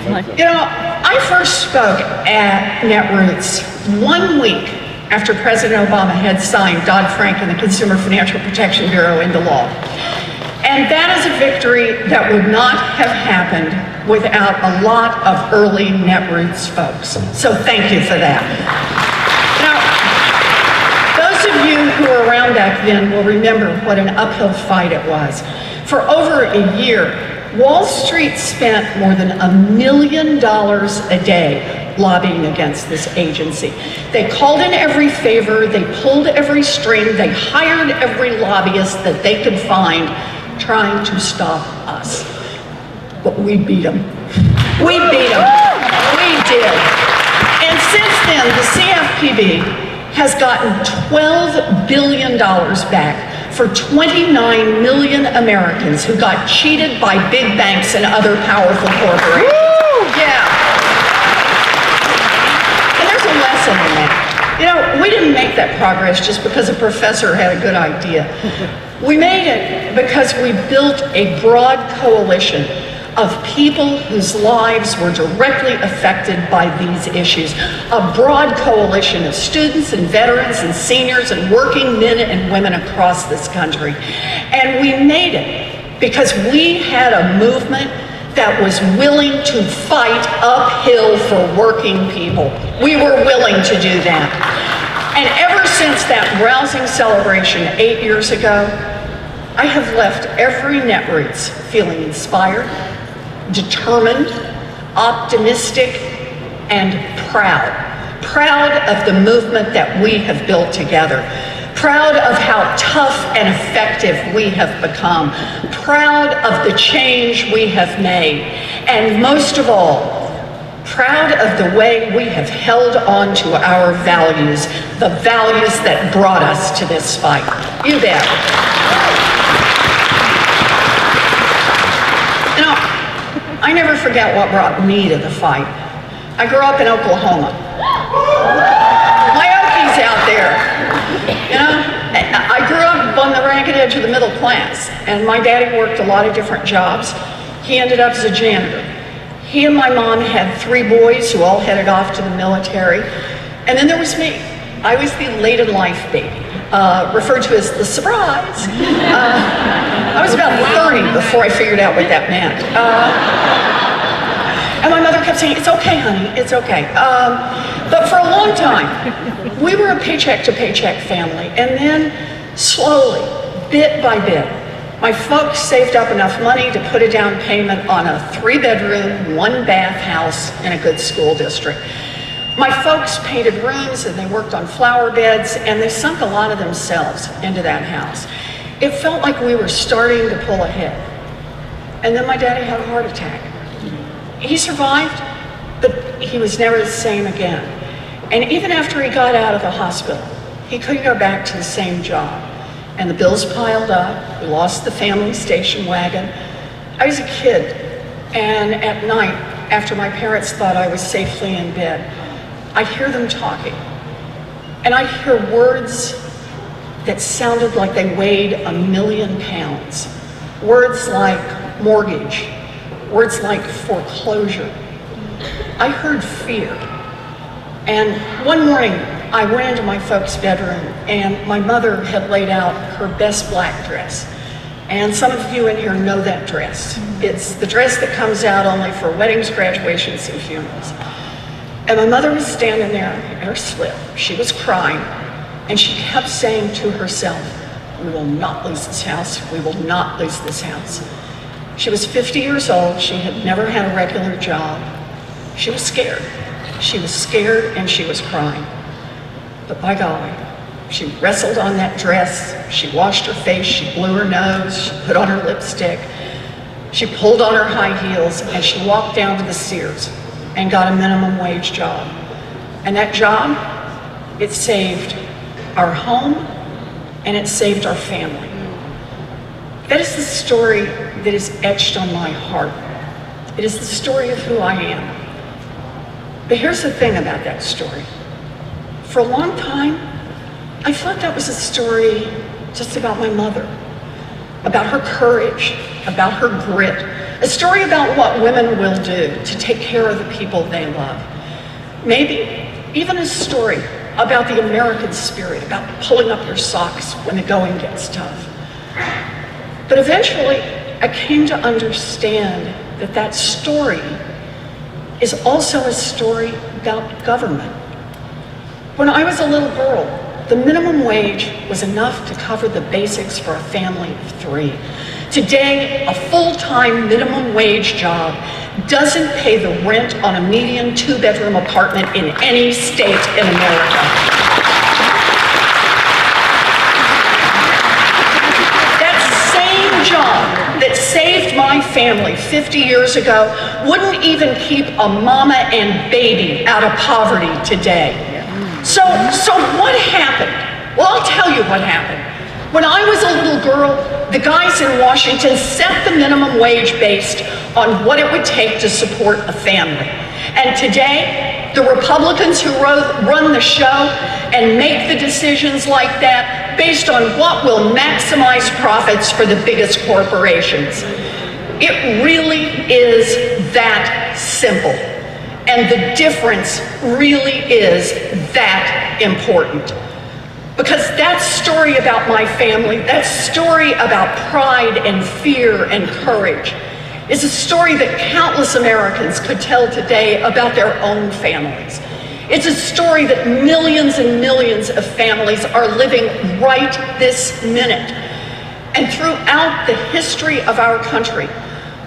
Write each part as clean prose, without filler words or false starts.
You know, I first spoke at Netroots 1 week after President Obama had signed Dodd-Frank and the Consumer Financial Protection Bureau into law. And that is a victory that would not have happened without a lot of early Netroots folks. So thank you for that. Now, those of you who were around back then will remember what an uphill fight it was. For over a year, Wall Street spent more than $1 million a day lobbying against this agency. They called in every favor, they pulled every string, they hired every lobbyist that they could find trying to stop us. But we beat them. We beat them. We did. And since then, the CFPB has gotten $12 billion back for 29 million Americans who got cheated by big banks and other powerful corporations. Yeah. And there's a lesson in that. You know, we didn't make that progress just because a professor had a good idea. We made it because we built a broad coalition of people whose lives were directly affected by these issues. A broad coalition of students and veterans and seniors and working men and women across this country. And we made it because we had a movement that was willing to fight uphill for working people. We were willing to do that. And ever since that rousing celebration 8 years ago, I have left every Netroots feeling inspired, determined, optimistic, and proud. Proud of the movement that we have built together. Proud of how tough and effective we have become. Proud of the change we have made. And most of all, proud of the way we have held on to our values, the values that brought us to this fight. You bet. You know, I never forget what brought me to the fight. I grew up in Oklahoma. My Okies out there. You know, I grew up on the ragged edge of the middle class, and my daddy worked a lot of different jobs. He ended up as a janitor. He and my mom had 3 boys who all headed off to the military. And then there was me. I was the late in life baby, referred to as the surprise. I was about 30 before I figured out what that meant. And my mother kept saying, "It's okay, honey, it's okay." But for a long time, we were a paycheck to paycheck family. And then slowly, bit by bit, my folks saved up enough money to put a down payment on a 3-bedroom, 1-bath house in a good school district. My folks painted rooms and they worked on flower beds, and they sunk a lot of themselves into that house. It felt like we were starting to pull ahead. And then my daddy had a heart attack. He survived, but he was never the same again. And even after he got out of the hospital, he couldn't go back to the same job. And the bills piled up. We lost the family station wagon. I was a kid, and at night, after my parents thought I was safely in bed, I'd hear them talking. And I'd hear words that sounded like they weighed 1,000,000 pounds. Words like mortgage, words like foreclosure. I heard fear. And one morning, I went into my folks' bedroom, and my mother had laid out her best black dress. And some of you in here know that dress. It's the dress that comes out only for weddings, graduations, and funerals. And my mother was standing there in her slip. She was crying, and she kept saying to herself, "We will not lose this house. We will not lose this house." She was 50 years old. She had never had a regular job. She was scared. She was scared, and she was crying. But by golly, she wrestled on that dress. She washed her face. She blew her nose. She put on her lipstick. She pulled on her high heels, and she walked down to the Sears and got a minimum wage job. And that job, it saved our home, and it saved our family. That is the story that is etched on my heart. It is the story of who I am. But here's the thing about that story. For a long time, I thought that was a story just about my mother, about her courage, about her grit, A story about what women will do to take care of the people they love. Maybe even a story about the American spirit, about pulling up your socks when the going gets tough. But eventually, I came to understand that that story is also a story about government. When I was a little girl, the minimum wage was enough to cover the basics for a family of 3. Today, a full-time minimum wage job doesn't pay the rent on a median 2-bedroom apartment in any state in America. That same job that saved my family 50 years ago wouldn't even keep a mama and baby out of poverty today. So what happened? Well, I'll tell you what happened. When I was a little girl, the guys in Washington set the minimum wage based on what it would take to support a family. And today, the Republicans who run the show and make the decisions like that based on what will maximize profits for the biggest corporations. It really is that simple. And the difference really is that important. Because that story about my family, that story about pride and fear and courage, is a story that countless Americans could tell today about their own families. It's a story that millions and millions of families are living right this minute. And throughout the history of our country,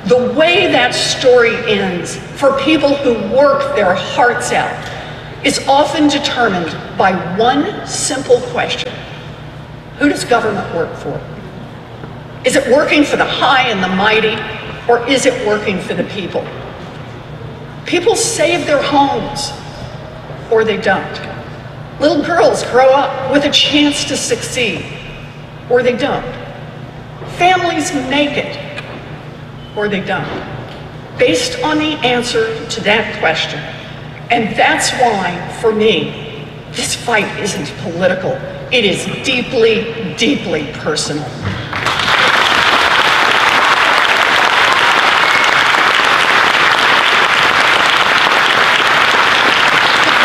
the way that story ends for people who work their hearts out is often determined by one simple question. Who does government work for? Is it working for the high and the mighty, or is it working for the people? People save their homes, or they don't. Little girls grow up with a chance to succeed, or they don't. Families make it, or they don't, based on the answer to that question. And that's why, for me, this fight isn't political. It is deeply, deeply personal. The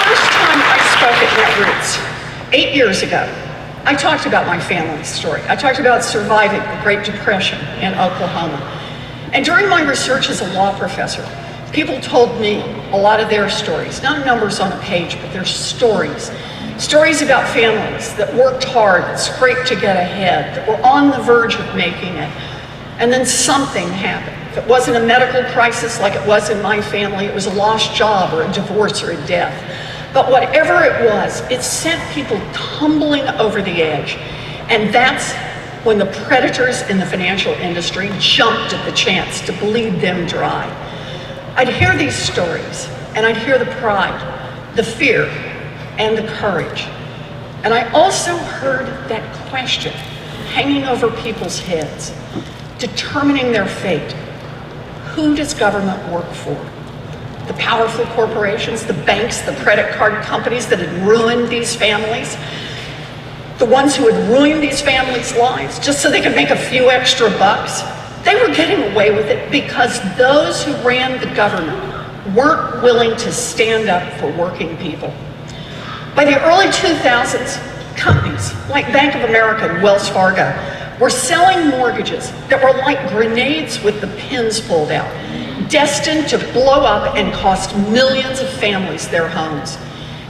first time I spoke at Netroots, 8 years ago, I talked about my family's story. I talked about surviving the Great Depression in Oklahoma. And during my research as a law professor, people told me a lot of their stories, not numbers on a page, but their stories. Stories about families that worked hard, that scraped to get ahead, that were on the verge of making it. And then something happened. If it wasn't a medical crisis like it was in my family, it was a lost job or a divorce or a death. But whatever it was, it sent people tumbling over the edge. And that's when the predators in the financial industry jumped at the chance to bleed them dry. I'd hear these stories, and I'd hear the pride, the fear, and the courage. And I also heard that question hanging over people's heads, determining their fate. Who does government work for? The powerful corporations, the banks, the credit card companies that had ruined these families? The ones who had ruined these families' lives just so they could make a few extra bucks? They were getting away with it because those who ran the government weren't willing to stand up for working people. By the early 2000s, companies like Bank of America and Wells Fargo were selling mortgages that were like grenades with the pins pulled out, destined to blow up and cost millions of families their homes.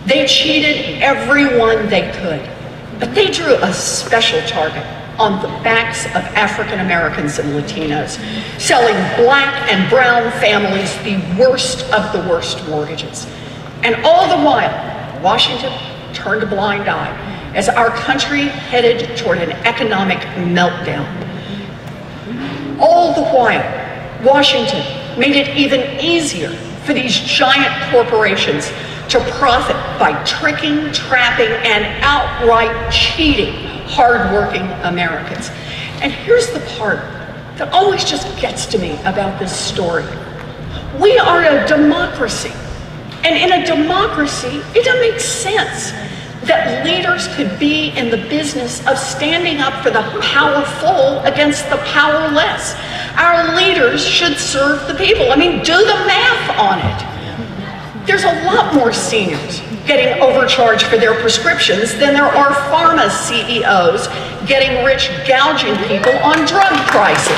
They cheated everyone they could, but they drew a special target on the backs of African Americans and Latinos, selling black and brown families the worst of the worst mortgages. And all the while, Washington turned a blind eye as our country headed toward an economic meltdown. All the while, Washington made it even easier for these giant corporations to profit by tricking, trapping, and outright cheating hardworking Americans. And here's the part that always just gets to me about this story. We are a democracy. And in a democracy, it doesn't make sense that leaders could be in the business of standing up for the powerful against the powerless. Our leaders should serve the people. I mean, do the math on it. There's a lot more seniors getting overcharged for their prescriptions than there are pharma CEOs getting rich gouging people on drug prices.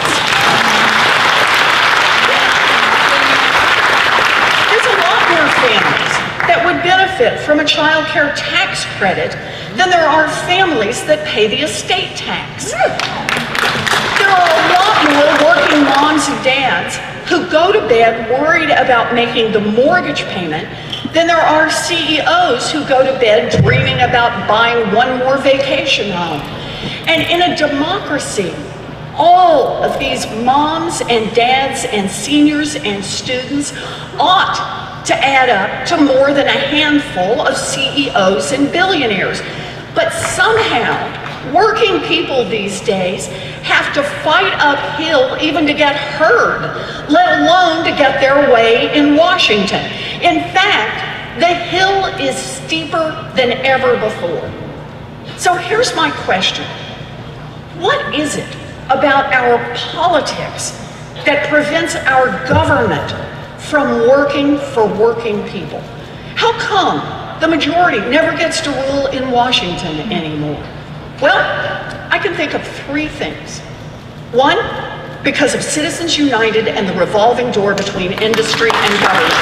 There's a lot more families that would benefit from a child care tax credit than there are families that pay the estate tax. There are a lot more working moms and dads who go to bed worried about making the mortgage payment than there are CEOs who go to bed dreaming about buying one more vacation home. And in a democracy, all of these moms and dads and seniors and students ought to add up to more than a handful of CEOs and billionaires. But somehow, working people these days have to fight uphill even to get heard, let alone to get their way in Washington. In fact, the hill is steeper than ever before. So here's my question. What is it about our politics that prevents our government from working for working people? How come the majority never gets to rule in Washington anymore? Well, I can think of three things. One, because of Citizens United and the revolving door between industry and government.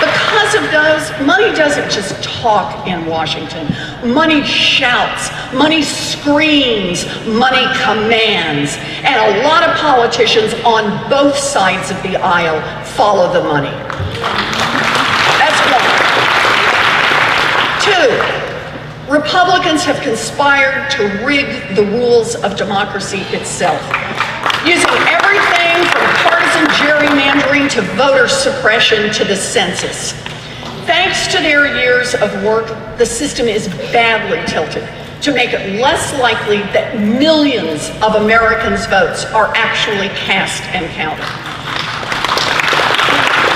Because of those, money doesn't just talk in Washington. Money shouts, money screams, money commands. And a lot of politicians on both sides of the aisle follow the money. That's one. Two, Republicans have conspired to rig the rules of democracy itself, using everything from partisan gerrymandering to voter suppression to the census. Thanks to their years of work, the system is badly tilted to make it less likely that millions of Americans' votes are actually cast and counted.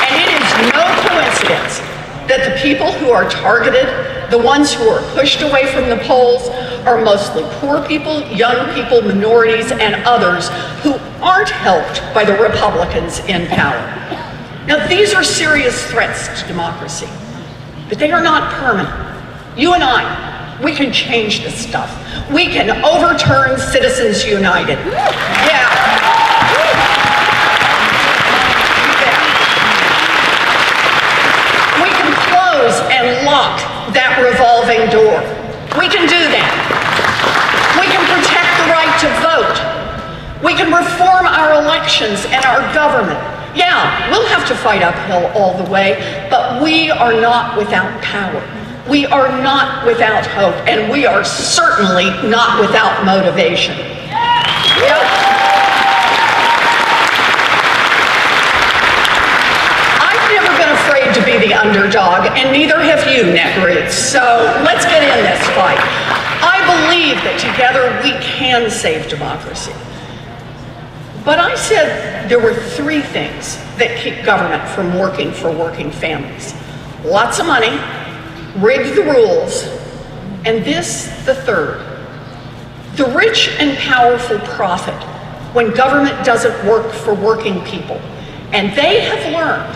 And it is no coincidence that the people who are targeted, the ones who are pushed away from the polls, are mostly poor people, young people, minorities, and others who aren't helped by the Republicans in power. Now, these are serious threats to democracy, but they are not permanent. You and I, we can change this stuff. We can overturn Citizens United. Yeah. We can close and lock that revolving door. We can do that. We can protect the right to vote. We can reform our elections and our government. Yeah, we'll have to fight uphill all the way, but we are not without power. We are not without hope, and we are certainly not without motivation. Yep. I've never been afraid to be the underdog, and neither have you, Netroots. So let's get in this fight. I believe that together we can save democracy. But I said there were three things that keep government from working for working families. Lots of money, rig the rules, and this, the third. The rich and powerful profit when government doesn't work for working people. And they have learned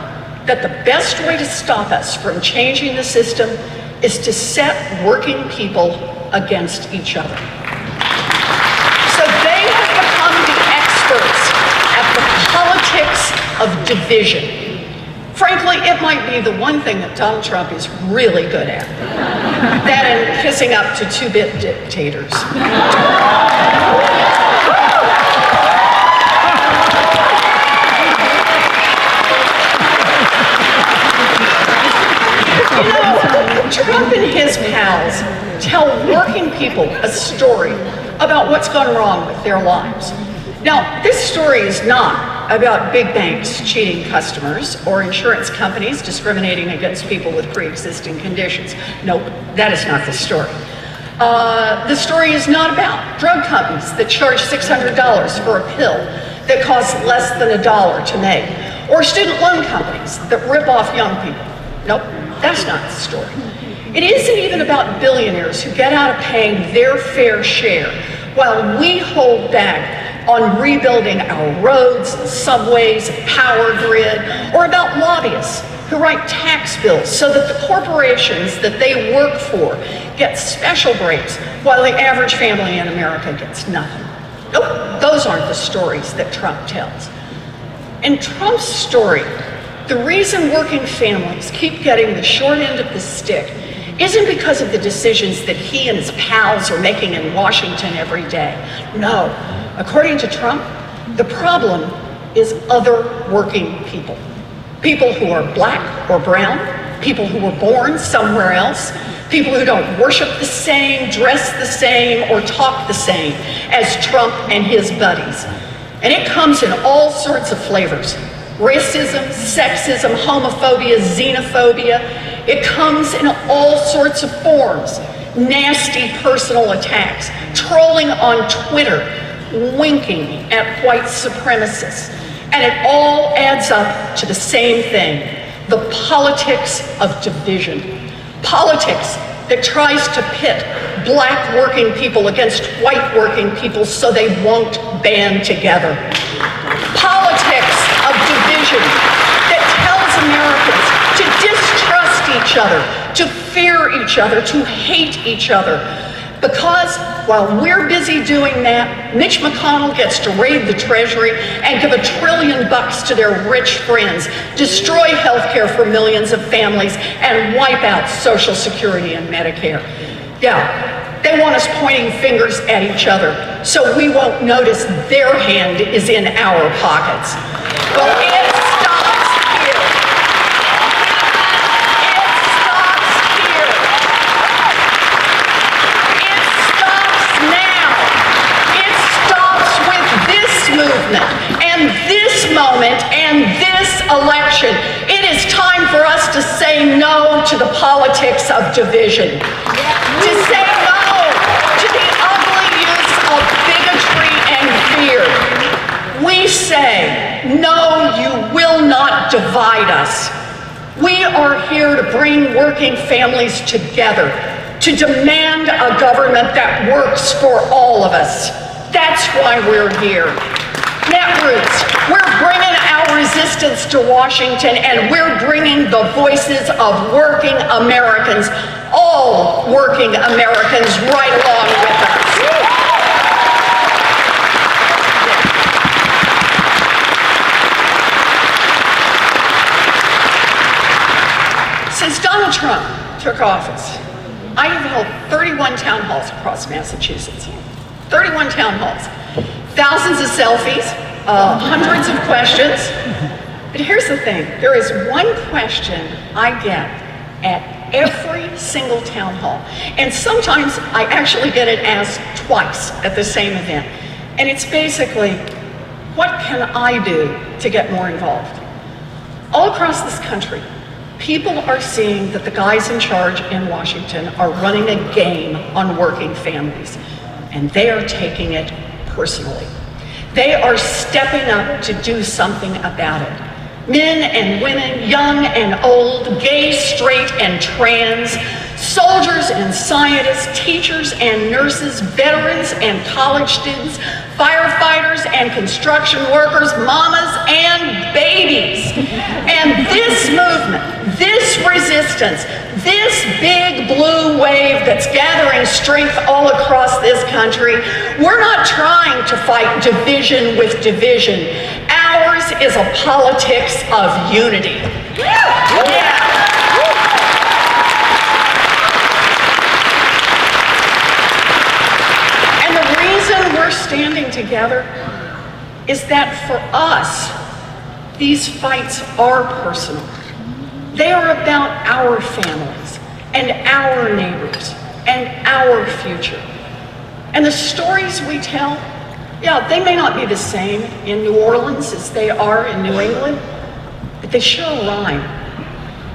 that the best way to stop us from changing the system is to set working people against each other. So they have become the experts at the politics of division. Frankly, it might be the one thing that Donald Trump is really good at. That and kissing up to two-bit dictators. You know, Trump and his pals tell working people a story about what's gone wrong with their lives. Now, this story is not about big banks cheating customers or insurance companies discriminating against people with pre-existing conditions. Nope, that is not the story. The story is not about drug companies that charge $600 for a pill that costs less than $1 to make, or student loan companies that rip off young people. Nope, that's not the story. It isn't even about billionaires who get out of paying their fair share while we hold back on rebuilding our roads, subways, power grid, or about lobbyists who write tax bills so that the corporations that they work for get special breaks while the average family in America gets nothing. Nope, those aren't the stories that Trump tells. In Trump's story, the reason working families keep getting the short end of the stick isn't because of the decisions that he and his pals are making in Washington every day. No, according to Trump, the problem is other working people. People who are black or brown, people who were born somewhere else, people who don't worship the same, dress the same, or talk the same as Trump and his buddies. And it comes in all sorts of flavors. Racism, sexism, homophobia, xenophobia. It comes in all sorts of forms. Nasty personal attacks, trolling on Twitter, winking at white supremacists. And it all adds up to the same thing, the politics of division. Politics that tries to pit black working people against white working people so they won't band together. Politics of division that tells Americans to distrust each other, to fear each other, to hate each other. Because while we're busy doing that, Mitch McConnell gets to raid the Treasury and give $1 trillion to their rich friends, destroy health care for millions of families, and wipe out Social Security and Medicare. Yeah, they want us pointing fingers at each other so we won't notice their hand is in our pockets. Well, it stops here. It stops now. It stops with this movement and this moment and this election. It is time for us to say no to the politics of division. To say no to the ugly use of bigotry and fear. We say, no, you will not divide us. We are here to bring working families together, to demand a government that works for all of us. That's why we're here. Netroots, we're bringing our resistance to Washington, and we're bringing the voices of working Americans, all working Americans, right along with us. Since Donald Trump took office, I have held 31 town halls across Massachusetts. 31 town halls. Thousands of selfies, hundreds of questions. But here's the thing, there is one question I get at every single town hall. And sometimes I actually get it asked twice at the same event. And it's basically, what can I do to get more involved? All across this country, people are seeing that the guys in charge in Washington are running a game on working families. And they are taking it personally. They are stepping up to do something about it. Men and women, young and old, gay, straight, and trans, soldiers and scientists, teachers and nurses, veterans and college students, firefighters and construction workers, mamas and babies. And this movement, this resistance, this big blue wave that's gathering strength all across this country, we're not trying to fight division with division. Ours is a politics of unity. Yeah. And the reason we're standing together is that for us, these fights are personal. They are about our families and our neighbors and our future. And the stories we tell, yeah, they may not be the same in New Orleans as they are in New England, but they sure rhyme.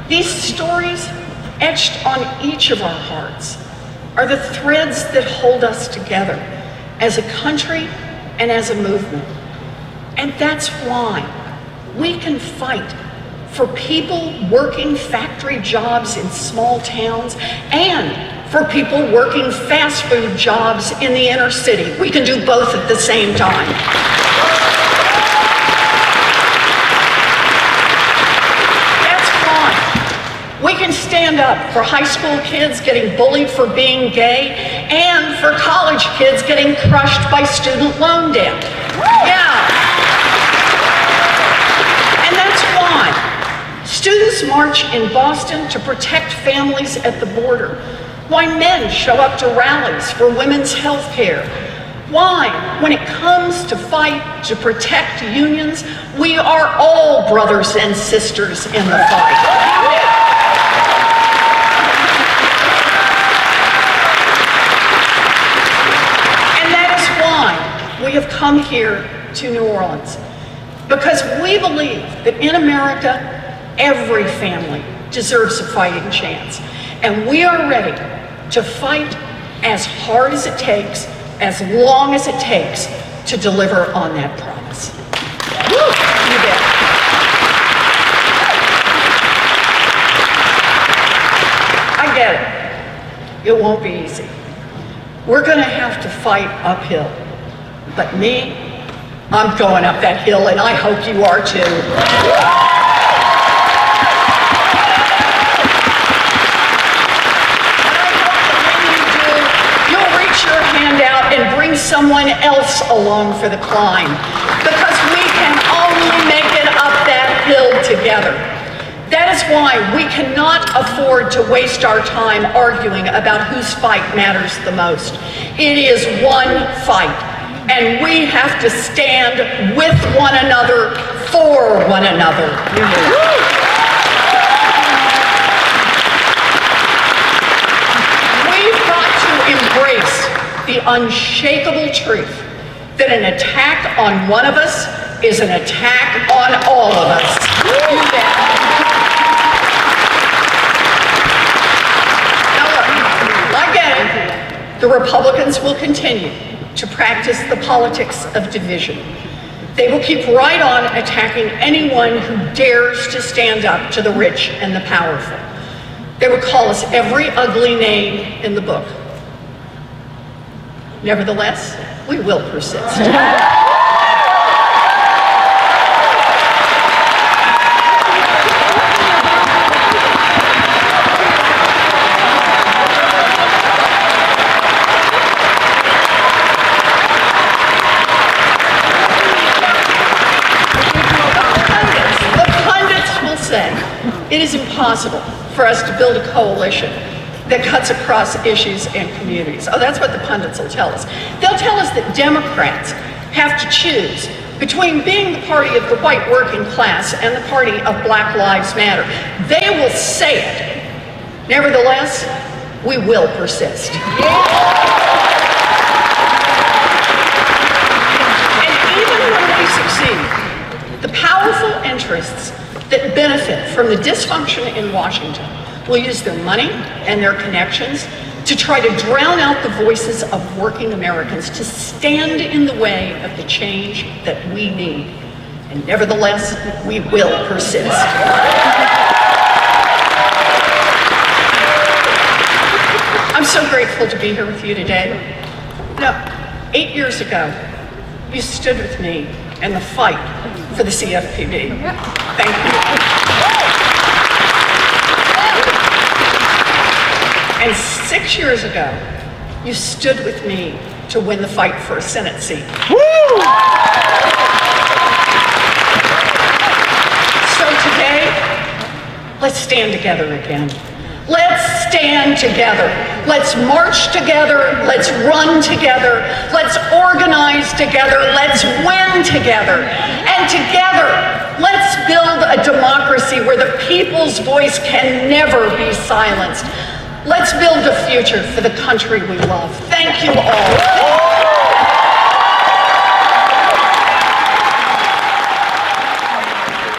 These stories, etched on each of our hearts, are the threads that hold us together as a country and as a movement. And that's why we can fight for people working factory jobs in small towns and for people working fast food jobs in the inner city. We can do both at the same time. That's fine. We can stand up for high school kids getting bullied for being gay and for college kids getting crushed by student loan debt. Yeah. And that's why students march in Boston to protect families at the border. Why men show up to rallies for women's health care. Why, when it comes to fight to protect unions, we are all brothers and sisters in the fight. And that is why we have come here to New Orleans, because we believe that in America, every family deserves a fighting chance. And we are ready to fight as hard as it takes, as long as it takes, to deliver on that promise. Woo, you bet. I get it. It won't be easy. We're going to have to fight uphill. But me, I'm going up that hill, and I hope you are too. Out and bring someone else along for the climb, because we can only make it up that hill together. That is why we cannot afford to waste our time arguing about whose fight matters the most. It is one fight, and we have to stand with one another, for one another. We've got to embrace the unshakable truth that an attack on one of us is an attack on all of us. You bet. Now look, I get it. The Republicans will continue to practice the politics of division. They will keep right on attacking anyone who dares to stand up to the rich and the powerful. They will call us every ugly name in the book. Nevertheless, we will persist. The pundits will say it is impossible for us to build a coalition that cuts across issues and communities. Oh, that's what the pundits will tell us. They'll tell us that Democrats have to choose between being the party of the white working class and the party of Black Lives Matter. They will say it. Nevertheless, we will persist. And even when we succeed, the powerful interests that benefit from the dysfunction in Washington will use their money and their connections to try to drown out the voices of working Americans, to stand in the way of the change that we need. And nevertheless, we will persist. I'm so grateful to be here with you today. Now, 8 years ago, you stood with me in the fight for the CFPB. Thank you. And 6 years ago, you stood with me to win the fight for a Senate seat. Woo! So today, let's stand together again. Let's stand together. Let's march together. Let's run together. Let's organize together. Let's win together. And together, let's build a democracy where the people's voice can never be silenced. Let's build a future for the country we love. Thank you all.